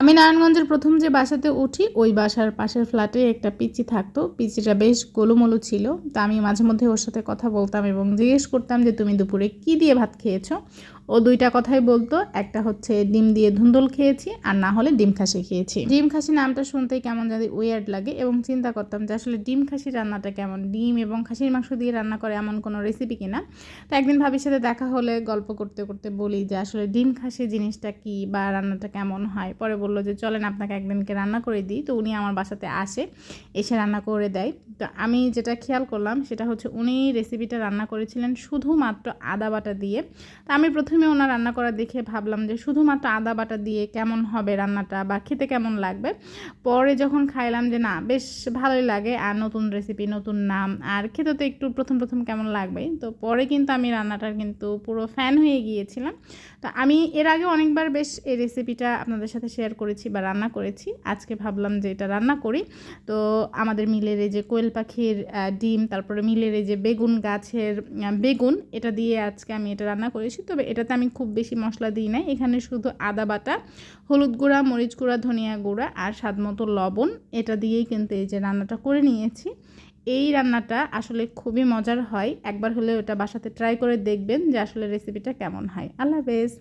আমি নারায়ণগঞ্জের প্রথম যে বাসাতে উঠি ওই বাসার পাশের ফ্ল্যাটে একটা পিচ্চি থাকতো। পিচ্চিটা বেশ গোলুমোলু ছিল। তা আমি মাঝে মধ্যে ওর সাথে কথা বলতাম এবং জিজ্ঞেস করতাম যে তুমি দুপুরে কী দিয়ে ভাত খেয়েছো। ও দুইটা কথাই বলতো, একটা হচ্ছে ডিম দিয়ে ধুন্দুল খেয়েছি আর না হলে ডিম খাসি খেয়েছি। ডিম খাসি নামটা শুনতেই কেমন জানি উইয়ার্ড লাগে এবং চিন্তা করতাম যে আসলে ডিম খাসি রান্নাটা কেমন, ডিম এবং খাসির মাংস দিয়ে রান্না করে এমন কোনো রেসিপি কিনা। তো একদিন ভাবির সাথে দেখা হলে গল্প করতে করতে বলি যে আসলে ডিম খাসি জিনিসটা কি বা রান্নাটা কেমন হয়। পরে বললো যে চলেন আপনাকে একদিনকে রান্না করে দিই। তো উনি আমার বাসাতে এসে রান্না করে দেয়। তো আমি যেটা খেয়াল করলাম সেটা হচ্ছে উনি রেসিপিটা রান্না করেছিলেন শুধুমাত্র আদা বাটা দিয়ে। তো আমি প্রথমে ওনার রান্না করা দেখে ভাবলাম যে শুধুমাত্র আদা বাটা দিয়ে কেমন হবে রান্নাটা বা খেতে কেমন লাগবে। পরে যখন খাইলাম যে না বেশ ভালোই লাগে, আর নতুন রেসিপি, নতুন নাম, আর খেতে তো একটু প্রথম প্রথম কেমন লাগবে। তো পরে কিন্তু আমি রান্নাটার কিন্তু পুরো ফ্যান হয়ে গিয়েছিলাম। তো আমি এর আগে অনেকবার বেশ এই রেসিপিটা আপনাদের সাথে শেয়ার করেছি বা রান্না করেছি। আজকে ভাবলাম যে এটা রান্না করি। তো আমাদের মিলের এই যে কোয়েল পাখির ডিম, তারপরে মিলের এই যে বেগুন গাছের বেগুন, এটা দিয়ে আজকে আমি এটা রান্না করেছি। তবে এটাতে আমি খুব বেশি মশলা দিই নাই, এখানে শুধু আদা বাটা, হলুদ গুঁড়া, মরিচ গুঁড়া, ধনিয়া গুঁড়া আর স্বাদ মতো লবণ, এটা দিয়েই কিন্তু এই যে রান্নাটা করে নিয়েছি। এই রান্নাটা আসলে খুবই মজার হয়, একবার হলে ওটা বাসাতে ট্রাই করে দেখবেন যে আসলে রেসিপিটা কেমন হয়। আল্লাহ হাফেজ।